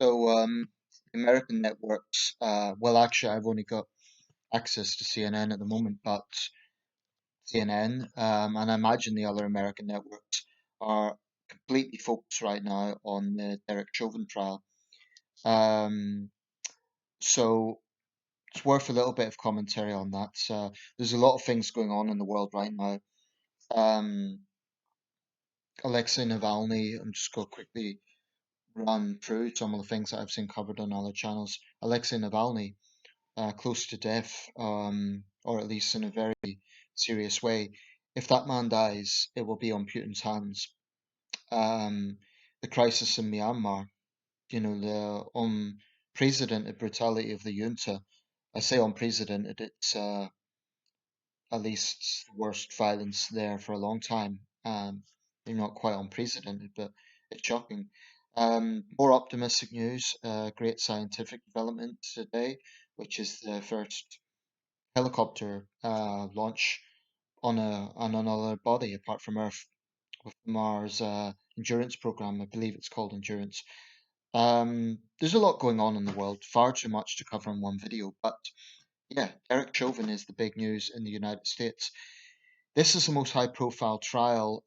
The American networks, well, actually, I've only got access to CNN at the moment, but CNN, and I imagine the other American networks are completely focused right now on the Derek Chauvin trial. Um, so it's worth a little bit of commentary on that. There's a lot of things going on in the world right now. Um, Alexei Navalny, I'm just going to quickly run through some of the things that I've seen covered on other channels. Alexei Navalny, close to death, or at least in a very serious way. If that man dies, it will be on Putin's hands. The crisis in Myanmar, the unprecedented brutality of the junta. I say unprecedented, it's at least the worst violence there for a long time. Maybe not quite unprecedented, but it's shocking. More optimistic news, great scientific development today, which is the first helicopter launch on another body apart from Earth with the Mars endurance program. I believe it's called Endurance. There's a lot going on in the world, far too much to cover in one video. But yeah, Derek Chauvin is the big news in the United States. This is the most high-profile trial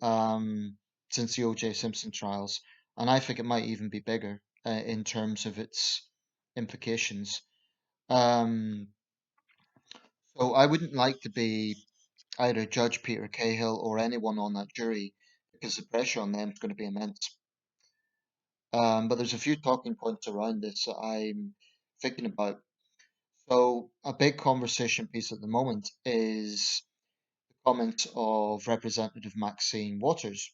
since the O.J. Simpson trials, and I think it might even be bigger in terms of its implications. Um, so I wouldn't like to be either Judge Peter Cahill or anyone on that jury because the pressure on them is going to be immense. But there's a few talking points around this that I'm thinking about. So a big conversation piece at the moment is the comments of Representative Maxine Waters.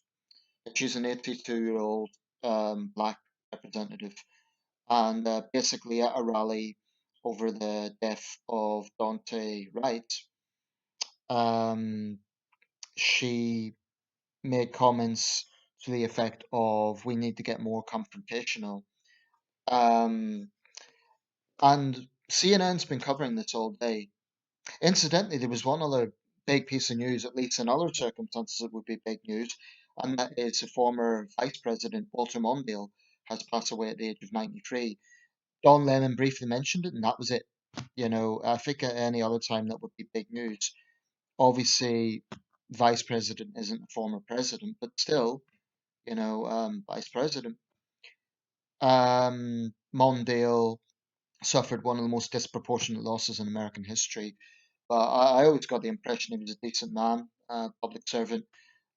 She's an 82-year-old black representative, and basically at a rally over the death of Dante Wright, um, she made comments to the effect of we need to get more confrontational. Um, and CNN's been covering this all day. Incidentally, there was one other big piece of news, at least in other circumstances it would be big news, and that is the former Vice President Walter Mondale has passed away at the age of 93. Don Lemon briefly mentioned it, and that was it. I think at any other time that would be big news. Obviously, Vice President isn't a former president, but still, Vice President. Mondale suffered one of the most disproportionate losses in American history. But I always got the impression he was a decent man, public servant,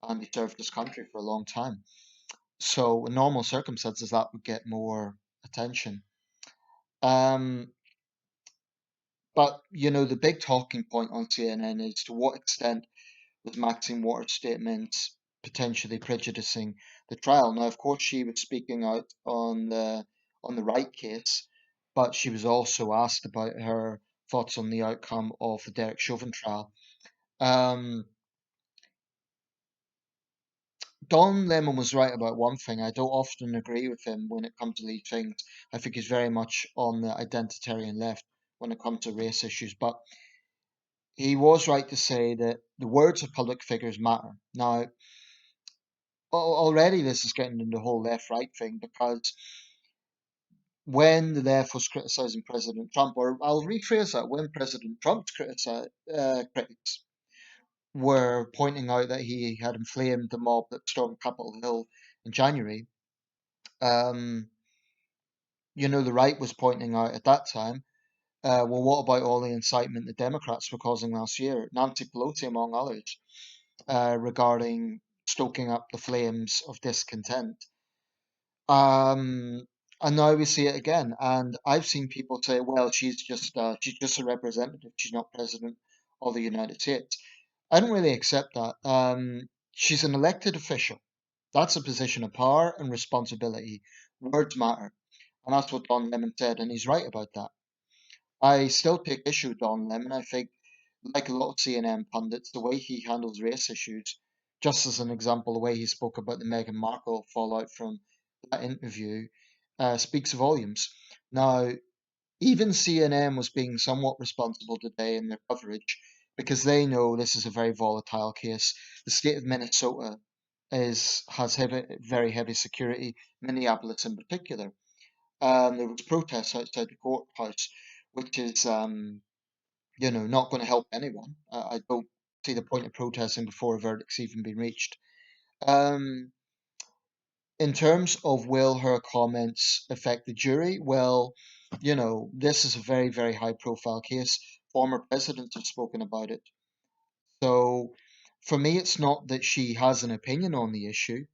and he served his country for a long time. So in normal circumstances, that would get more attention. Um, but the big talking point on CNN is to what extent was Maxine Waters' statements potentially prejudicing the trial. Now, of course, she was speaking out on the Wright case, but she was also asked about her thoughts on the outcome of the Derek Chauvin trial. Um, Don Lemon was right about one thing. I don't often agree with him when it comes to these things. I think he's very much on the identitarian left when it comes to race issues. But he was right to say that the words of public figures matter. Now, already this is getting into the whole left-right thing because when the left was criticizing President Trump, or I'll rephrase that, when President Trump's critics were pointing out that he had inflamed the mob that stormed Capitol Hill in January, um, the right was pointing out at that time, well, what about all the incitement the Democrats were causing last year? Nancy Pelosi, among others, regarding stoking up the flames of discontent. Um, and now we see it again. And I've seen people say, well, she's just a representative. She's not president of the United States. I don't really accept that. She's an elected official. That's a position of power and responsibility. Words matter. And that's what Don Lemon said, and he's right about that. I still take issue with Don Lemon. I think, like a lot of CNN pundits, the way he handles race issues, just as an example, the way he spoke about the Meghan Markle fallout from that interview, speaks volumes. Now, even CNN was being somewhat responsible today in their coverage because they know this is a very volatile case. The state of Minnesota has very heavy security, Minneapolis in particular. There was protests outside the courthouse, which is, not going to help anyone. I don't see the point of protesting before a verdict's even been reached. Um, in terms of will her comments affect the jury? Well, this is a very, very high profile case. Former presidents have spoken about it. So for me, it's not that she has an opinion on the issue,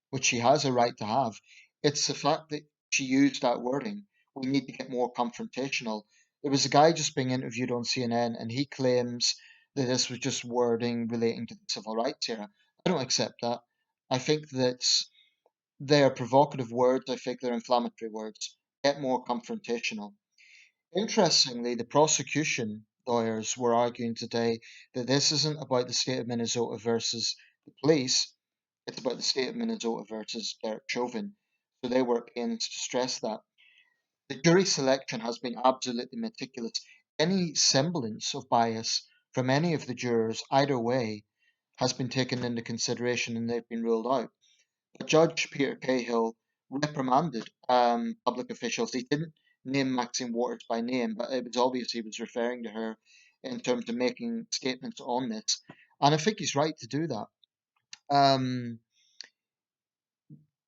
which she has a right to have. It's the fact that she used that wording. We need to get more confrontational. There was a guy just being interviewed on CNN, and he claims that this was just wording relating to the civil rights era. I don't accept that. I think that they are provocative words. I think they're inflammatory words. Get more confrontational. Interestingly, the prosecution lawyers were arguing today that this isn't about the state of Minnesota versus the police, it's about the state of Minnesota versus Derek Chauvin. So they were pains to stress that. The jury selection has been absolutely meticulous. Any semblance of bias from any of the jurors, either way, has been taken into consideration and they've been ruled out. Judge Peter Cahill reprimanded public officials. He didn't name Maxine Waters by name, but it was obvious he was referring to her in terms of making statements on this. And I think he's right to do that. Um,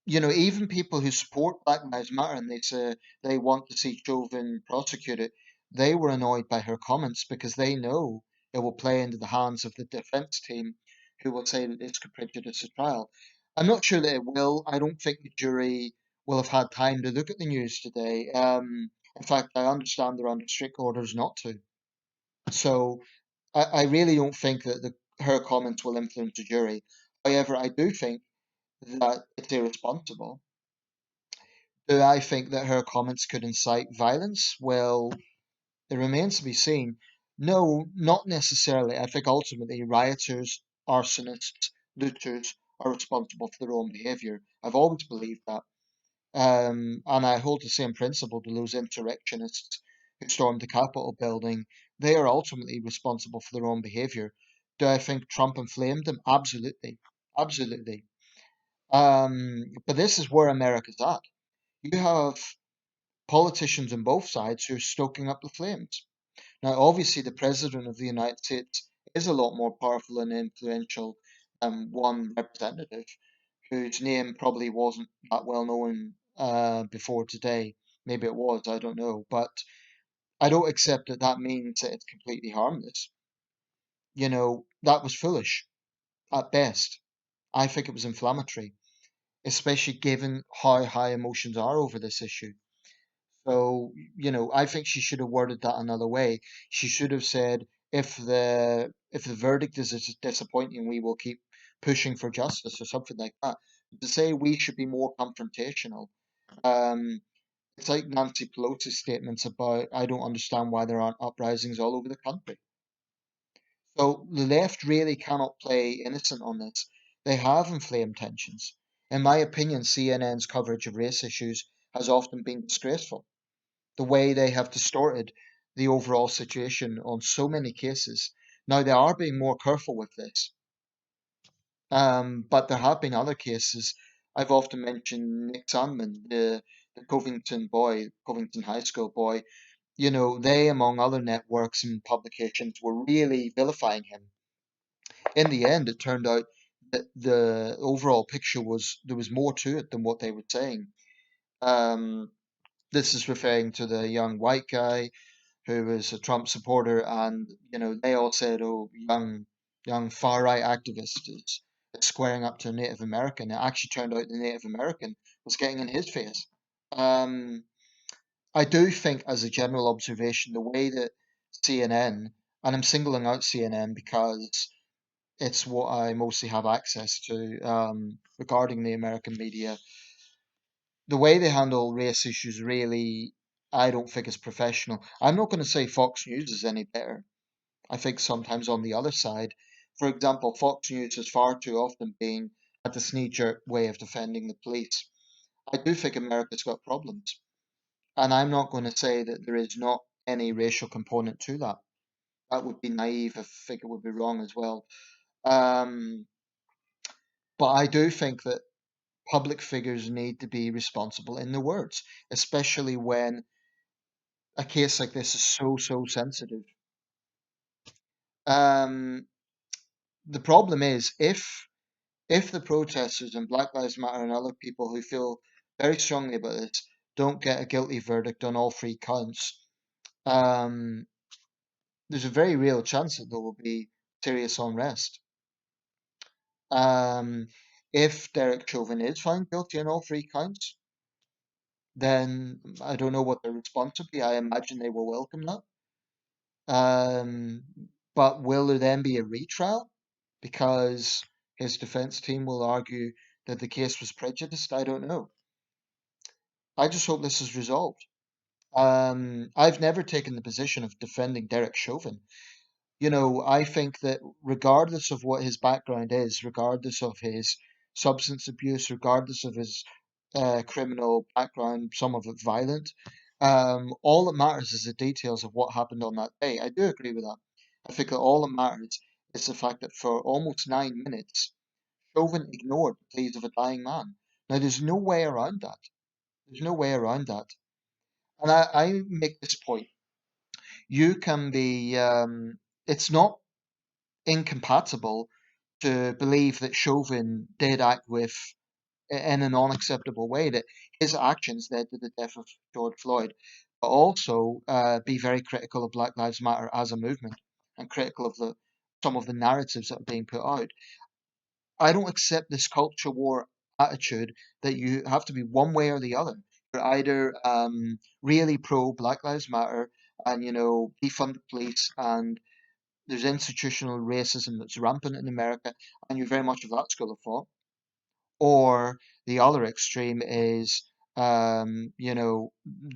even people who support Black Lives Matter and they say they want to see Chauvin prosecuted, they were annoyed by her comments because they know it will play into the hands of the defense team who will say that this could prejudice the trial. I'm not sure that it will. I don't think the jury will have had time to look at the news today. In fact, I understand they're under strict orders not to. So I really don't think that her comments will influence the jury. However, I do think that it's irresponsible. Do I think that her comments could incite violence? Well, it remains to be seen. No, not necessarily. I think ultimately rioters, arsonists, looters are responsible for their own behaviour. I've always believed that. And I hold the same principle to those insurrectionists who stormed the Capitol building. They are ultimately responsible for their own behaviour. Do I think Trump inflamed them? Absolutely. Absolutely. But this is where America's at. You have politicians on both sides who are stoking up the flames. Now, obviously, the President of the United States is a lot more powerful and influential than one representative whose name probably wasn't that well known before today. Maybe it was, I don't know. But I don't accept that that means that it's completely harmless. That was foolish at best. I think it was inflammatory, especially given how high emotions are over this issue. So, I think she should have worded that another way. She should have said, if the verdict is disappointing, we will keep pushing for justice or something like that. To say we should be more confrontational, um, it's like Nancy Pelosi's statements about, I don't understand why there aren't uprisings all over the country. So the left really cannot play innocent on this. They have inflamed tensions. In my opinion, CNN's coverage of race issues has often been disgraceful. The way they have distorted the overall situation on so many cases. Now, they are being more careful with this, but there have been other cases. I've often mentioned Nick Sandman, the Covington High School boy. They, among other networks and publications, were really vilifying him. In the end, it turned out that the overall picture was there was more to it than what they were saying. Um, this is referring to the young white guy who was a Trump supporter, and they all said, "Oh, young far right activist is squaring up to a Native American." It actually turned out the Native American was getting in his face. Um, I do think, as a general observation, the way that CNN, and I'm singling out CNN because it's what I mostly have access to regarding the American media, the way they handle race issues really, I don't think is professional. I'm not going to say Fox News is any better. I think sometimes on the other side, for example, Fox News has far too often been at the knee-jerk way of defending the police. I do think America's got problems, and I'm not going to say that there is not any racial component to that. That would be naive. I think it would be wrong as well. Um, but I do think that public figures need to be responsible in their words, especially when a case like this is so sensitive. Um, the problem is if the protesters and Black Lives Matter and other people who feel very strongly about this don't get a guilty verdict on all three counts, um, there's a very real chance that there will be serious unrest. Um, if Derek Chauvin is found guilty on all three counts, then I don't know what their response would be. I imagine they will welcome that. Um, but will there then be a retrial? Because his defense team will argue that the case was prejudiced. I don't know. I just hope this is resolved. I've never taken the position of defending Derek Chauvin. I think that regardless of what his background is, regardless of his substance abuse, regardless of his criminal background, some of it violent, all that matters is the details of what happened on that day. I do agree with that. I think that all that matters is the fact that for almost 9 minutes, Chauvin ignored the pleas of a dying man. Now, there's no way around that. There's no way around that. And I make this point. You can be, it's not incompatible to believe that Chauvin did act in an unacceptable way, that his actions led to the death of George Floyd, but also be very critical of Black Lives Matter as a movement and critical of the some of the narratives that are being put out. I don't accept this culture war attitude that you have to be one way or the other. You're either really pro Black Lives Matter and defund the police, and there's institutional racism that's rampant in America, and you're very much of that school of thought. Or the other extreme is, there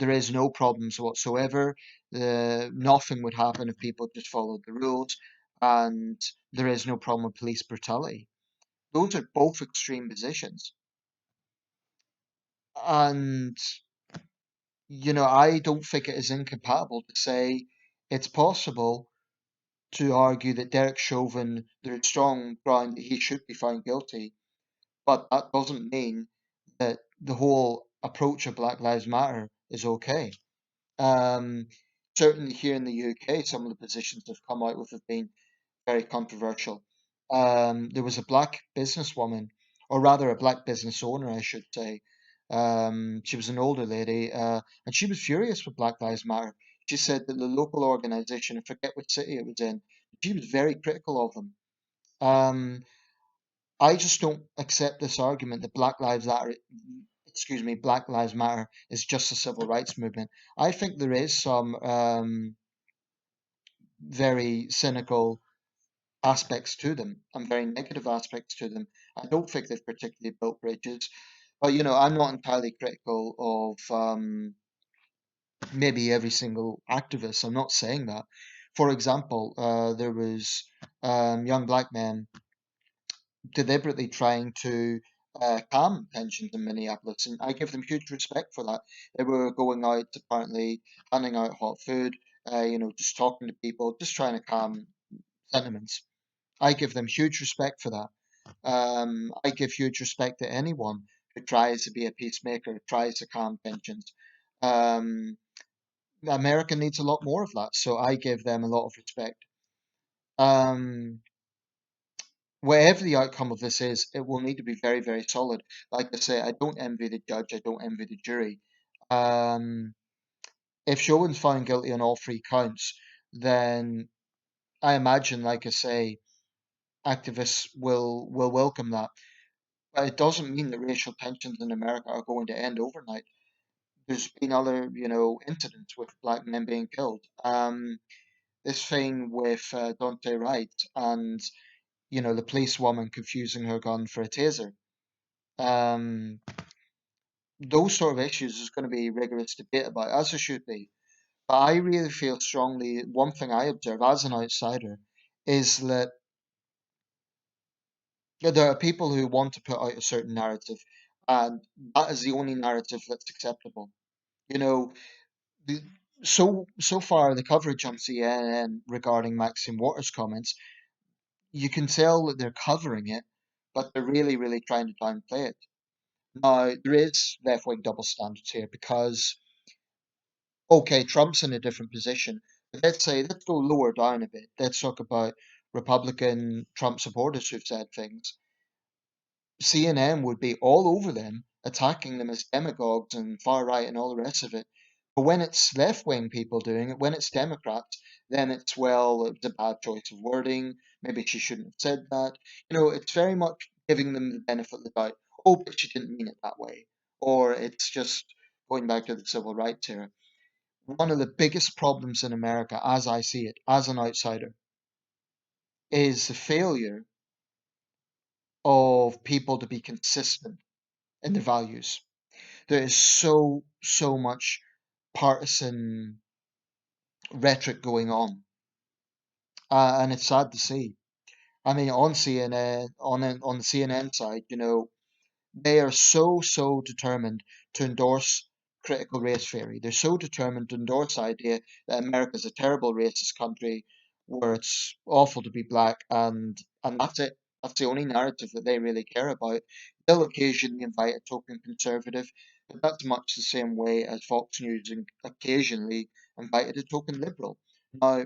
is no problems whatsoever. Nothing would happen if people just followed the rules, and there is no problem with police brutality. Those are both extreme positions. And, I don't think it is incompatible to say it's possible to argue that Derek Chauvin, there's strong ground that he should be found guilty, but that doesn't mean that the whole approach of Black Lives Matter is okay. Um, Certainly here in the UK, some of the positions they've come out with have been very controversial. There was a black businesswoman, or rather a black business owner, I should say. She was an older lady, and she was furious with Black Lives Matter. She said that the local organization, I forget which city it was in, she was very critical of them. Um, I just don't accept this argument that Black Lives Matter is just a civil rights movement. I think there is some very cynical aspects to them and very negative aspects to them. I don't think they've particularly built bridges, but I'm not entirely critical of maybe every single activist. I'm not saying that. For example, there was young black men deliberately trying to calm tensions in Minneapolis, and I give them huge respect for that. They were going out, apparently handing out hot food, just talking to people, just trying to calm sentiments. I give them huge respect for that. I give huge respect to anyone who tries to be a peacemaker, tries to calm tensions. Um, America needs a lot more of that, so I give them a lot of respect. Um, Whatever the outcome of this is, it will need to be very solid. Like I say, I don't envy the judge, I don't envy the jury. Um, if Chauvin's found guilty on all three counts, then I imagine, like I say, activists will welcome that. But it doesn't mean that racial tensions in America are going to end overnight. There's been other, incidents with black men being killed. This thing with Dante Wright and, the police woman confusing her gun for a taser. Um, those sort of issues is going to be rigorous debate about, as there should be. But I really feel strongly, one thing I observe as an outsider is that there are people who want to put out a certain narrative, and that is the only narrative that's acceptable. You know, the, so far the coverage on CNN regarding Maxine Waters' comments, you can tell that they're covering it, but they're really trying to downplay it. Now, there is left wing double standards here because, okay, Trump's in a different position. But let's go lower down a bit. Let's talk about Republican Trump supporters who've said things. CNN would be all over them, attacking them as demagogues and far right and all the rest of it. But when it's left wing people doing it, when it's Democrats, then it's, well, it was a bad choice of wording. Maybe she shouldn't have said that. It's very much giving them the benefit of the doubt. Oh, but she didn't mean it that way. Or it's just going back to the civil rights era. One of the biggest problems in America, as I see it, as an outsider, is the failure of people to be consistent in their values. There is so much partisan rhetoric going on, and it's sad to see. I mean, on CNN, on the CNN side, they are so determined to endorse critical race theory. They're so determined to endorse the idea that America's a terrible racist country where it's awful to be black, and that's it. That's the only narrative that they really care about. They'll occasionally invite a token conservative, but that's much the same way as Fox News occasionally invited a token liberal. Now,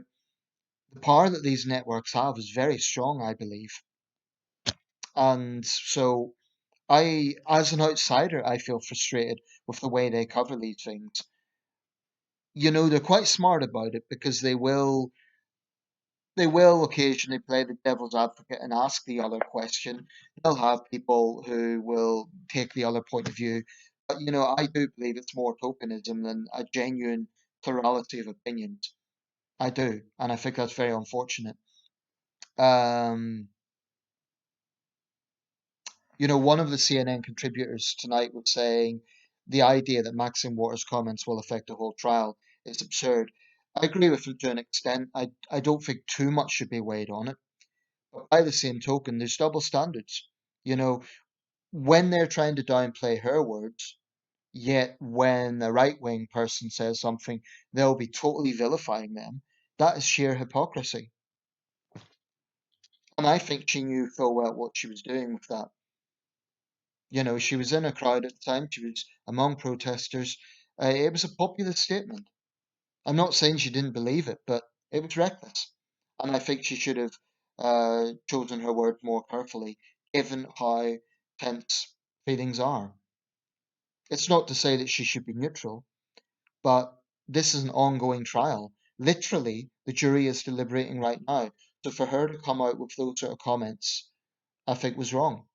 the power that these networks have is very strong, I believe, and so as an outsider, I feel frustrated with the way they cover these things. They're quite smart about it because they will occasionally play the devil's advocate and ask the other question. They'll have people who will take the other point of view. But I do believe it's more tokenism than a genuine plurality of opinions. I do, and I think that's very unfortunate. Um, one of the CNN contributors tonight was saying the idea that Maxine Waters' comments will affect the whole trial is absurd. I agree with him to an extent. I don't think too much should be weighed on it. But by the same token, there's double standards. You know, when they're trying to downplay her words, yet when a right wing person says something, they'll be totally vilifying them. That is sheer hypocrisy. And I think she knew full well what she was doing with that. She was in a crowd at the time, she was among protesters. It was a popular statement. I'm not saying she didn't believe it, but it was reckless. And I think she should have chosen her words more carefully, given how tense feelings are. It's not to say that she should be neutral, but this is an ongoing trial. Literally, the jury is deliberating right now. So for her to come out with those sort of comments, I think was wrong.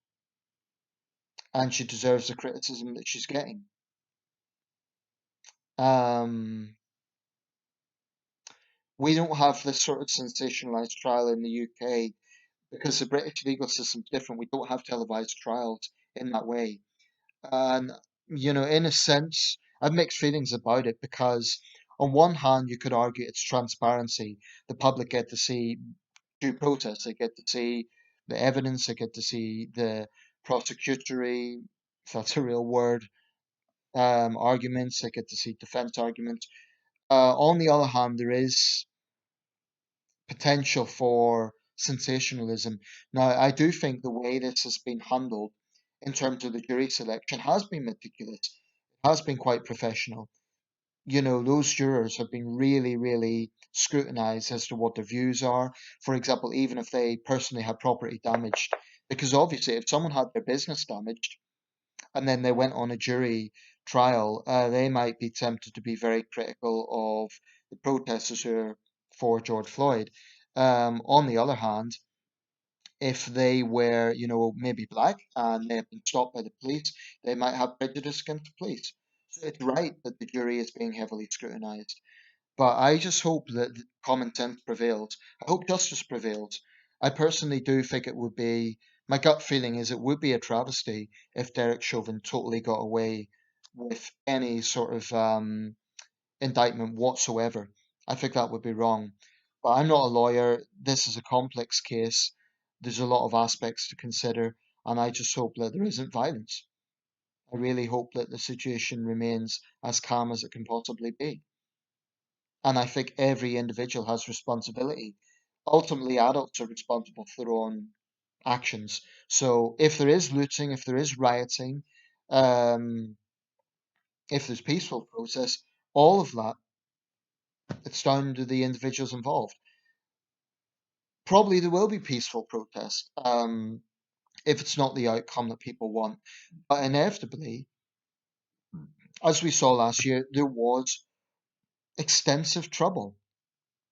And she deserves the criticism that she's getting. Um, we don't have this sort of sensationalized trial in the UK because the British legal system's different. We don't have televised trials in that way. And, in a sense, I've mixed feelings about it because, on one hand, you could argue it's transparency. The public get to see due process, they get to see the evidence, they get to see the prosecutory, if that's a real word, arguments, they get to see defense arguments. On the other hand, there is potential for sensationalism. Now, I do think the way this has been handled in terms of the jury selection has been meticulous, has been quite professional. Those jurors have been really, really scrutinized as to what their views are. For example, even if they personally had property damaged, because obviously, if someone had their business damaged and then they went on a jury trial, they might be tempted to be very critical of the protesters who are for George Floyd. On the other hand, if they were, maybe black and they have been stopped by the police, they might have prejudice against the police. So it's right that the jury is being heavily scrutinized. But I just hope that common sense prevails. I hope justice prevails. I personally do think it would be, my gut feeling is it would be a travesty if Derek Chauvin totally got away with any sort of indictment whatsoever. I think that would be wrong. But I'm not a lawyer. This is a complex case. There's a lot of aspects to consider, and I just hope that there isn't violence. I really hope that the situation remains as calm as it can possibly be. And I think every individual has responsibility. Ultimately, adults are responsible for their own actions. So if there is looting, if there is rioting, Um, if there's peaceful process, all of that, it's down to the individuals involved. Probably there will be peaceful protest, if it's not the outcome that people want. But inevitably, as we saw last year, there was extensive trouble.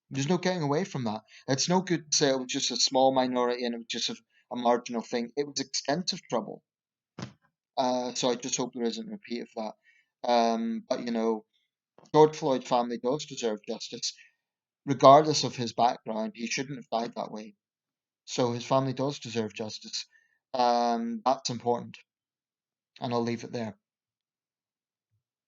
There's no getting away from that. It's no good to say it was just a small minority and it was just a marginal thing. It was extensive trouble. So I just hope there isn't a repeat of that. But George Floyd's family does deserve justice, regardless of his background. He shouldn't have died that way. So his family does deserve justice. That's important, and I'll leave it there.